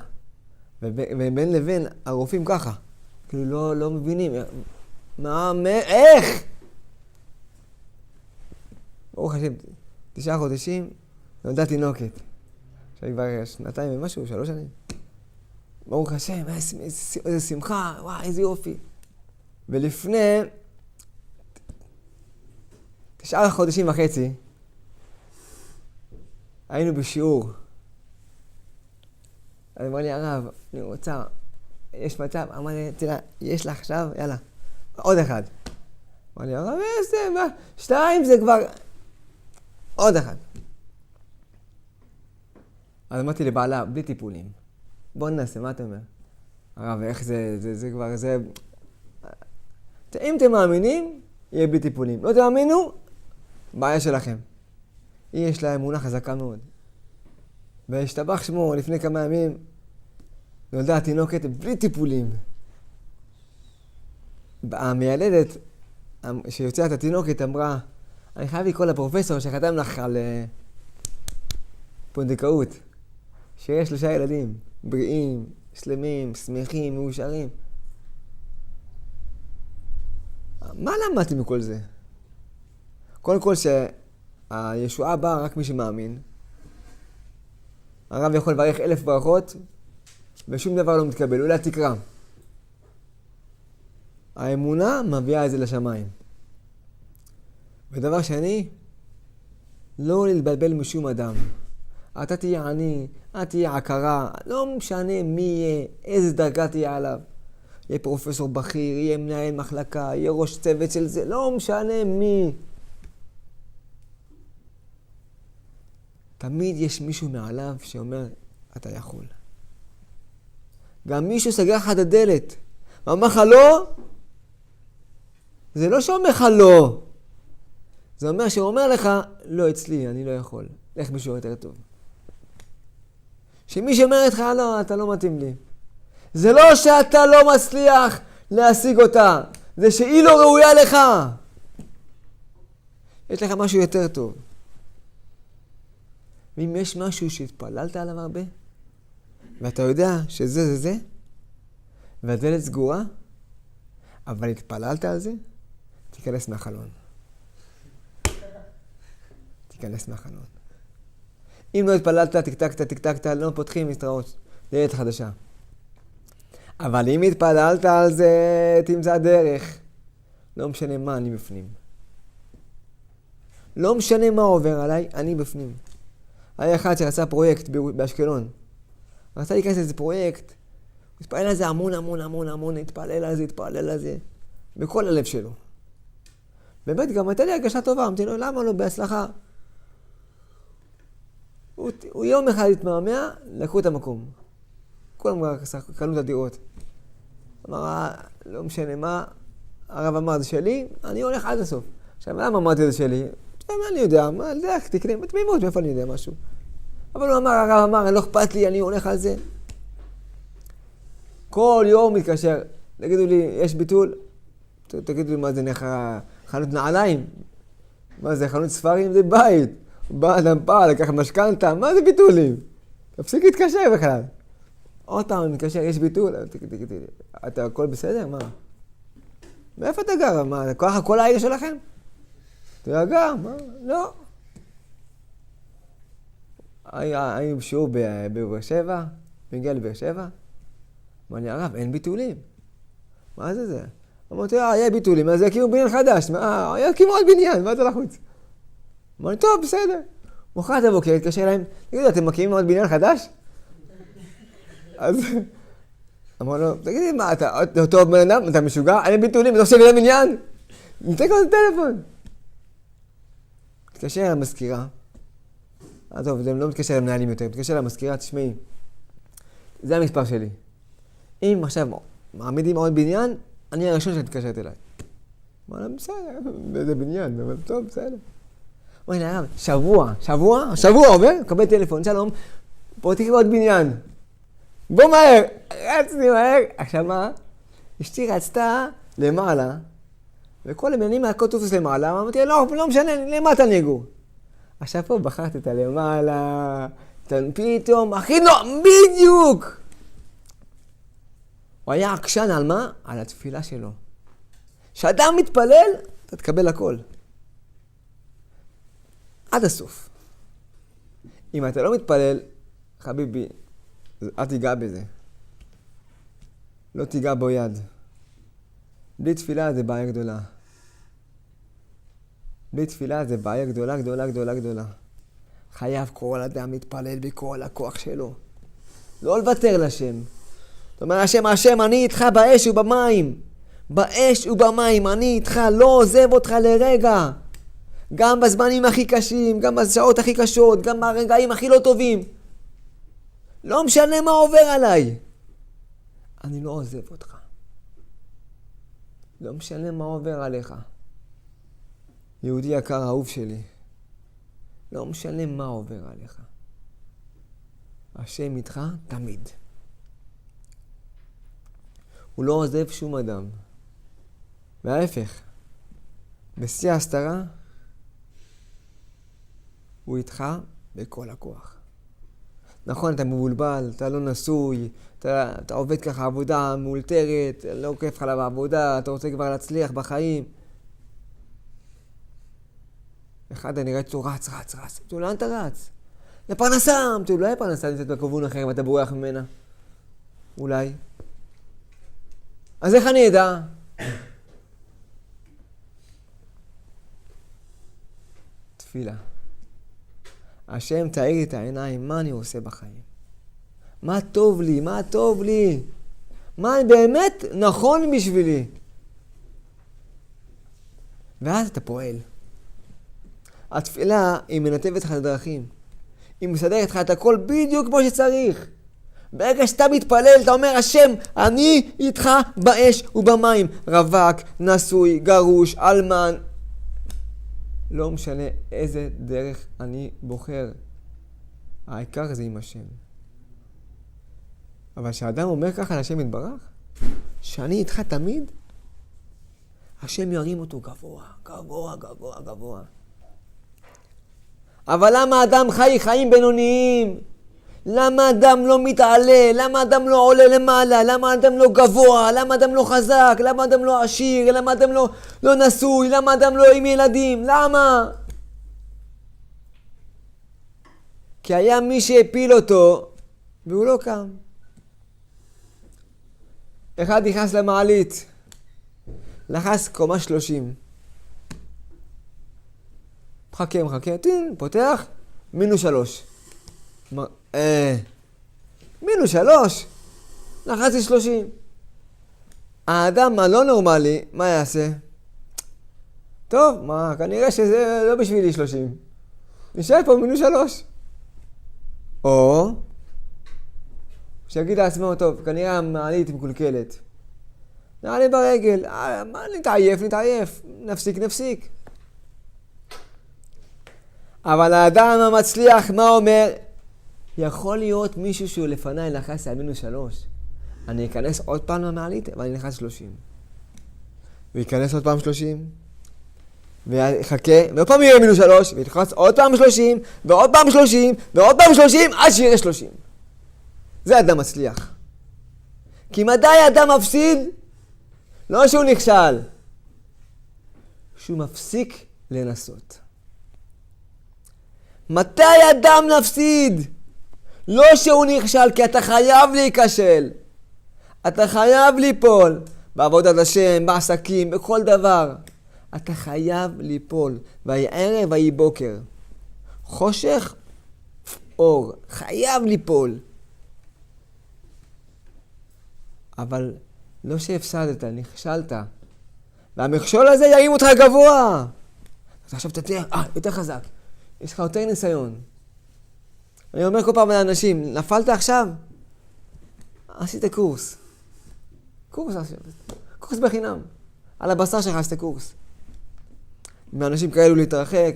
ובין לבין הרופאים ככה, כאילו לא מבינים, איך? ברוך השם, 9 חודשים, נולדה תינוקת. עכשיו כבר 2 ומשהו, 3 שנים. ברוך השם, איזה שמחה, וואי, איזה יופי. ולפני 9 חודשים וחצי, היינו בשיעור. אז אמר לי, הרב, אני רוצה, יש מצב, אמר לי, תראה, יש לך עכשיו, יאללה, עוד אחד. אמר לי, הרב, 2 זה כבר, עוד אחד. אז אמרתי לבעלה, בלי טיפולים. בוא ננסה, מה אתה אומר? הרב, איך זה כבר, זה... אם אתם מאמינים, יהיה בלי טיפולים. לא תאמינו, בעיה שלכם. יש לה אמונה חזקה מאוד. והשתבח שמו לפני כמה ימים, נולדה התינוקת בלי טיפולים. המיילדת שיוצאת התינוקת אמרה, אני חייב לקרוא לפרופסור שחתם לך על פונדקאות, שיש 3 ילדים, בריאים, שלמים, שמחים, מאושרים. מה למדתי מכל זה? קודם כל שהישועה באה רק מי שמאמין. הרב יכול לברך 1000 ברכות, ושום דבר לא מתקבל, אולי תקרא. האמונה מביאה את זה לשמיים. ודבר שני, לא להתבלבל משום אדם. אתה תהיה עני, אתה תהיה עקרה, לא משנה מי יהיה, איזה דרגה תהיה עליו. יהיה פרופסור בכיר, יהיה מנהל מחלקה, יהיה ראש צוות של זה, לא משנה מי. תמיד יש מישהו מעליו שאומר, אתה יכול. גם מישהו סגר לך את הדלת, ואמר לך לא, זה לא שאומר לך לא. זה אומר שהוא אומר לך, לא אצלי, אני לא יכול. לך מישהו יותר טוב. שמי שאומר לך, לא, אתה לא מתאים לי. זה לא שאתה לא מצליח להשיג אותה, זה שהיא לא ראויה לך. יש לך משהו יותר טוב. ואם יש משהו שהתפללת עליו הרבה, ואתה יודע שזה זה, והדלת סגורה, אבל התפללת על זה, תיכנס מהחלון. תיכנס מהחלון. אם לא התפללת, תקתקת, לא פותחים מסתרות. דלת חדשה. אבל אם התפללת על זה, תמצא דרך. לא משנה מה, אני בפנים. לא משנה מה עובר עליי, אני בפנים. היה אחד שעשה פרויקט באשקלון. רצה להיכנס לאיזה פרויקט, הוא התפלל על זה המון, התפלל על זה, בכל הלב שלו. באמת גם הייתה לי הרגשה טובה, אמרתי לו, למה לא בהצלחה? הוא יום אחד התמהמה, לקחו את המקום. כולם קנו את הדירות. אמר, לא משנה מה, הרב אמר, זה שלי, אני הולך עד הסוף. עכשיו, למה אמרתי זה שלי? אני יודע, מה, לך, תקנה, בתמימות, מאיפה אני יודע משהו. אבל הוא אמר, הרב אמר, לא אכפת לי, אני הולך על זה. כל יום מתקשר, תגידו לי, יש ביטול? תגידו לי, מה זה נראה חנות נעליים? מה זה, חנות ספרים? זה בית. בא אדם פעל, לקח משכנתה, מה זה ביטולים? תפסיק להתקשר בכלל. עוד פעם, אני מתקשר, יש ביטול? תגידי, אתה הכל בסדר? מה? מאיפה אתה גר? מה, ככה כל העיר שלכם? אתה גר? מה? לא. היינו בשיעור בבאר שבע, מגיע לבאר שבע. אמר לי, הרב, אין ביטולים. מה זה זה? אמרתי, היה ביטולים, אז יקימו בניין חדש. יקימו עוד בניין, מה אתה לחוץ? אמר לי, טוב, בסדר. מוחרת הבוקר, התקשר להם, תגידו, אתם מקימים עוד בניין חדש? אז אמר לו, תגידי, מה, אתה טוב בן אדם? אתה משוגע? אין ביטולים, אתה חושב לי בניין? נתק לו את הטלפון. התקשר למזכירה. טוב, זה לא מתקשר למנהלים יותר, מתקשר למזכירה, תשמעי. זה המספר שלי. אם עכשיו מעמידים עוד בניין, אני הראשון שתתקשרת אליי. אמר לה, בסדר, זה בניין, אבל טוב, בסדר. אמר לי, הרב, שבוע עובר, קבל טלפון, שלום, פותחים עוד בניין. בוא מהר, רצתי מהר. עכשיו מה? אשתי רצתה למעלה, וכל הבניינים הכל תופס למעלה, אמרתי, לא משנה, למטה אני אגור. עכשיו פה בחרתי את הלמעלה, פתאום, הכי לא, בדיוק! הוא היה עקשן על מה? על התפילה שלו. כשאדם מתפלל, אתה תקבל הכל. עד הסוף. אם אתה לא מתפלל, חביבי, אל תיגע בזה. לא תיגע בו יד. בלי תפילה זה בעיה גדולה. בלי תפילה זה בעיה גדולה. חייב כל אדם להתפלל בכל הכוח שלו. לא לוותר לשם. זאת אומרת, השם, אני איתך באש ובמים. באש ובמים, אני איתך, לא עוזב אותך לרגע. גם בזמנים הכי קשים, גם בשעות הכי קשות, גם ברגעים הכי לא טובים. לא משנה מה עובר עליי. אני לא עוזב אותך. לא משנה מה עובר עליך. יהודי יקר, אהוב שלי. לא משנה מה עובר עליך. השם איתך תמיד. הוא לא עוזב שום אדם. וההפך, בשיא ההסתרה, הוא איתך בכל הכוח. נכון, אתה מבולבל, אתה לא נשוי, אתה עובד ככה עבודה מאולתרת, לא כיף לך לעבודה, אתה רוצה כבר להצליח בחיים. אחד אני ראיתי אותו רץ. אמרתי לו, לאן אתה רץ? לפרנסה! אמרתי לו, אולי פרנסה נמצאת בכיוון אחר ואתה בורח ממנה. אולי. אז איך אני אדע? תפילה. השם תאיר את העיניים, מה אני עושה בחיים? מה טוב לי? מה באמת נכון בשבילי. ואז אתה פועל. התפילה היא מנתבת לך את הדרכים. היא מסדרת לך את הכל בדיוק כמו שצריך. ברגע שאתה מתפלל, אתה אומר, השם, אני איתך באש ובמים. רווק, נשוי, גרוש, אלמן. לא משנה איזה דרך אני בוחר. העיקר זה עם השם. אבל כשאדם אומר ככה לשם יתברך, שאני איתך תמיד, השם ירים אותו גבוה, גבוה, גבוה, גבוה. אבל למה אדם חי חיים בינוניים? למה אדם לא מתעלה? למה אדם לא עולה למעלה? למה אדם לא גבוה? למה אדם לא חזק? למה אדם לא עשיר? למה אדם לא נשוי? למה אדם לא עם ילדים? למה? כי היה מי שהפיל אותו והוא לא קם. אחד נכנס למעלית, לחץ קומה 30. מחכה, טין, פותח, -3. -3, לחצתי 30. האדם הלא נורמלי, מה יעשה? טוב, מה, כנראה שזה לא בשבילי 30. נשאר פה -3. או שיגיד לעצמו, טוב, כנראה המעלית מקולקלת. נעלה ברגל, נתעייף, נפסיק. אבל האדם המצליח, מה אומר? יכול להיות מישהו שהוא לפניי לחץ על -3. אני אכנס עוד פעם למעלית, ואני לחץ 30. וייכנס עוד פעם 30. ויחכה, ועוד פעם יהיה -3, ויתחץ עוד פעם 30, ועוד פעם 30, ועוד פעם 30, עד שיהיה 30. זה אדם מצליח. כי מדי אדם מפסיד? לא שהוא נכשל. שהוא מפסיק לנסות. מתי אדם נפסיד? לא שהוא נכשל, כי אתה חייב להיכשל. אתה חייב ליפול. בעבודת השם, בעסקים, בכל דבר. אתה חייב ליפול. ויהי ערב ויהי בוקר. חושך, אור. חייב ליפול. אבל לא שהפסדת, נכשלת. והמכשול הזה ירים אותך גבוה. אז עכשיו תתאר, יותר חזק. יש לך יותר ניסיון. אני אומר כל פעם לאנשים, נפלת עכשיו? עשית קורס. קורס בחינם. על הבשר שלך עשית קורס. מאנשים כאלו להתרחק,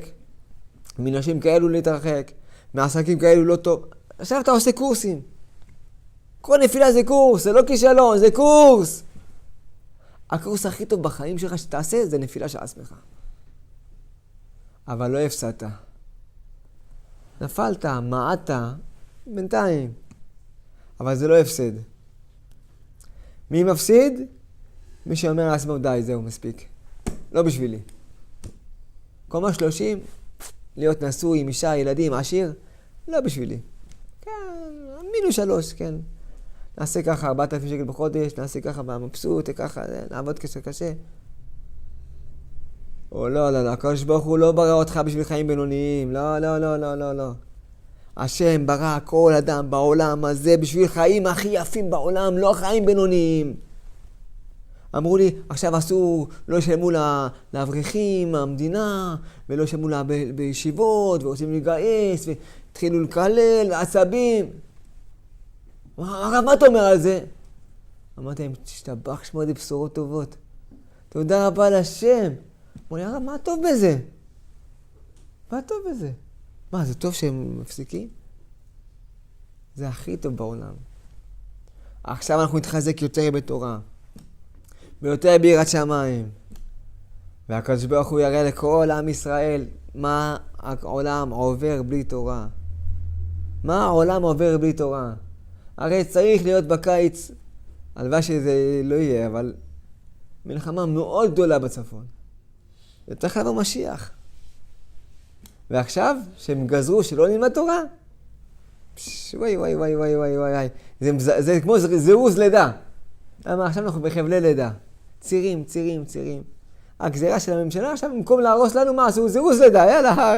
מנשים כאלו להתרחק, מעסקים כאלו לא טוב. עכשיו אתה עושה קורסים. כל נפילה זה קורס, זה לא כישלון, זה קורס. הקורס הכי טוב בחיים שלך שתעשה זה נפילה של עצמך. אבל לא הפסדת. נפלת, מעטת, בינתיים. אבל זה לא הפסד. מי מפסיד? מי שאומר לעצמו, די, זהו, מספיק. לא בשבילי. קומה 30, להיות נשוי עם אישה, ילדים, עשיר, לא בשבילי. כן, -3, כן. נעשה ככה 4,000 שקל בחודש, נעשה ככה במבסוט, ככה, נעבוד קשה. או לא, הקדוש ברוך הוא לא ברא אותך בשביל חיים בינוניים. לא. השם ברא כל אדם בעולם הזה בשביל חיים הכי יפים בעולם, לא חיים בינוניים. אמרו לי, עכשיו אסור, לא ישלמו לאברכים, המדינה, ולא ישלמו לה בישיבות, ורוצים להיגייס, והתחילו לקלל, ועצבים. הרב, מה אתה אומר על זה? אמרתי להם, תשתבח שמו די בשורות טובות. תודה רבה לשם. אמרו לי, הרב, מה טוב בזה? מה, זה טוב שהם מפסיקים? זה הכי טוב בעולם. עכשיו אנחנו נתחזק יותר בתורה. ויותר ביראת שמיים. והקדוש ברוך הוא יראה לכל עם ישראל מה העולם עובר בלי תורה. מה העולם עובר בלי תורה. הרי צריך להיות בקיץ, הלוואי שזה לא יהיה, אבל מלחמה מאוד גדולה בצפון. וצריך לבוא משיח. ועכשיו, שהם גזרו שלא נלמד תורה, וואי. זה כמו זירוז לידה. למה עכשיו אנחנו בחבלי לידה. צירים. הגזירה של הממשלה עכשיו, במקום להרוס לנו מה, עשו זירוז לידה, יאללה,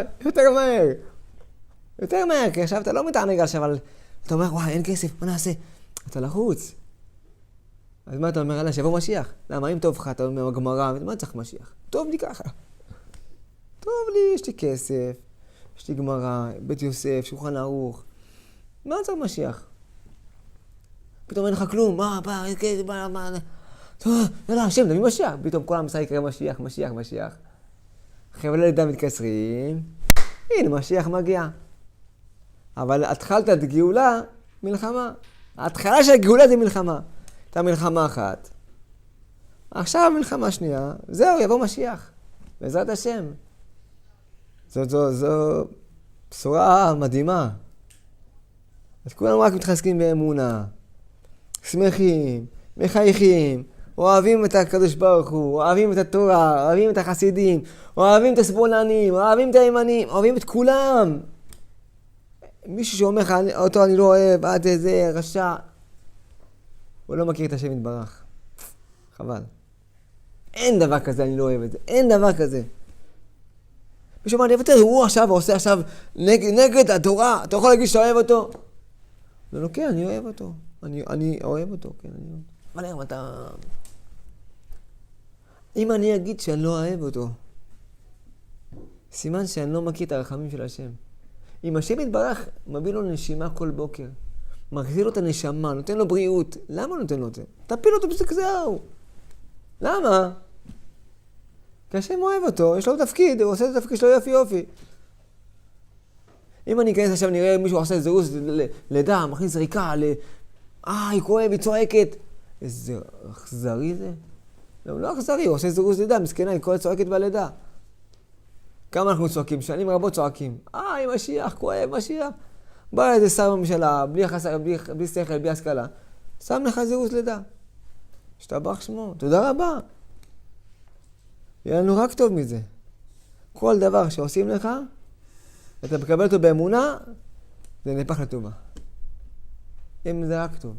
יותר מהר, כי עכשיו אתה לא מתענג עכשיו, אבל אתה אומר, וואי, אין כסף, מה נעשה? אתה לחוץ. אז מה אתה אומר עליי? שיבוא משיח. למה? אם טוב לך, אתה אומר הגמרא, מה צריך משיח? טוב לי ככה. טוב לי, יש לי כסף, יש לי גמרא, בית יוסף, שולחן ערוך. מה צריך משיח? פתאום אין לך כלום, מה, טוב, יאללה, השם, נביא משיח. פתאום כל המסע יקרא משיח, משיח, משיח. חבלי לידה מתקשרים, הנה משיח מגיע. אבל התחלת את גאולה, מלחמה. ההתחלה של הגאולה זה מלחמה. הייתה מלחמה אחת. עכשיו מלחמה שנייה, זהו, יבוא משיח. בעזרת השם. זו בשורה מדהימה. אז כולנו רק מתחזקים באמונה. שמחים, מחייכים, אוהבים את הקדוש ברוך הוא, אוהבים את התורה, אוהבים את החסידים, אוהבים את הסבולנים, אוהבים את הימנים, אוהבים את כולם. מישהו שאומר לך, אותו אני לא אוהב, עד איזה רשע. הוא לא מכיר את השם יתברך. חבל. אין דבר כזה, אני לא אוהב את זה. אין דבר כזה. מישהו אומר, אני אבטר, הוא עכשיו עושה עכשיו נגד התורה. אתה יכול להגיד שאתה אוהב אותו? לא, כן, אני אוהב אותו. אני אוהב אותו, כן, אני אוהב אותו. אבל איך אתה... אם אני אגיד שאני לא אוהב אותו, סימן שאני לא מכיר את הרחמים של השם. אם השם יתברך, מביא לו נשימה כל בוקר. מחזיר לו את הנשמה, נותן לו בריאות. למה נותן לו את זה? תפיל אותו בסק זהו. למה? כי השם אוהב אותו, יש לו תפקיד, הוא עושה את התפקיד שלו יופי יופי. אם אני אכנס עכשיו, נראה מישהו עושה זירוז לידה, מכניס זריקה, היא כואב, היא צועקת. איזה אכזרי זה? לא אכזרי, הוא עושה זירוז לידה, מסכנה, היא כואבת צועקת בלידה. כמה אנחנו צועקים? שנים רבות צועקים. עם משיח, כואב, משיח. בא איזה שר בממשלה, בלי שכל, בלי השכלה. שם לך זירוז לידה. שתבח שמו, תודה רבה. יהיה לנו רק טוב מזה. כל דבר שעושים לך, אתה מקבל אותו באמונה, זה נהפך לטובה. אם זה רק טוב.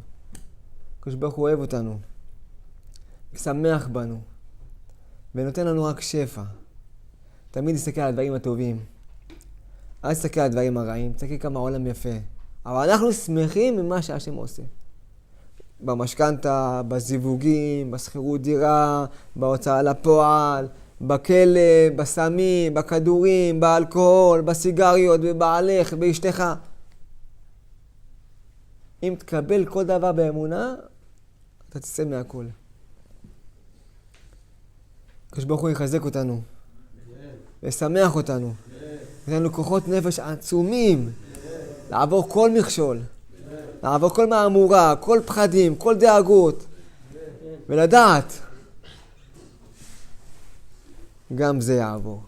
הקדוש ברוך הוא אוהב אותנו, שמח בנו, ונותן לנו רק שפע. תמיד נסתכל על הדברים הטובים. אל תסתכל על הדברים הרעים, תסתכל כמה העולם יפה. אבל אנחנו שמחים ממה שהשם עושה. במשכנתה, בזיווגים, בשכירות דירה, בהוצאה לפועל, בכלא, בסמים, בכדורים, באלכוהול, בסיגריות, בבעלך, באשתך. אם תקבל כל דבר באמונה, אתה תצא מהכל. הקדוש ברוך הוא יחזק אותנו, וישמח אותנו. יש לנו כוחות נפש עצומים לעבור כל מכשול, לעבור כל מהמורה, כל פחדים, כל דאגות, ולדעת גם זה יעבור.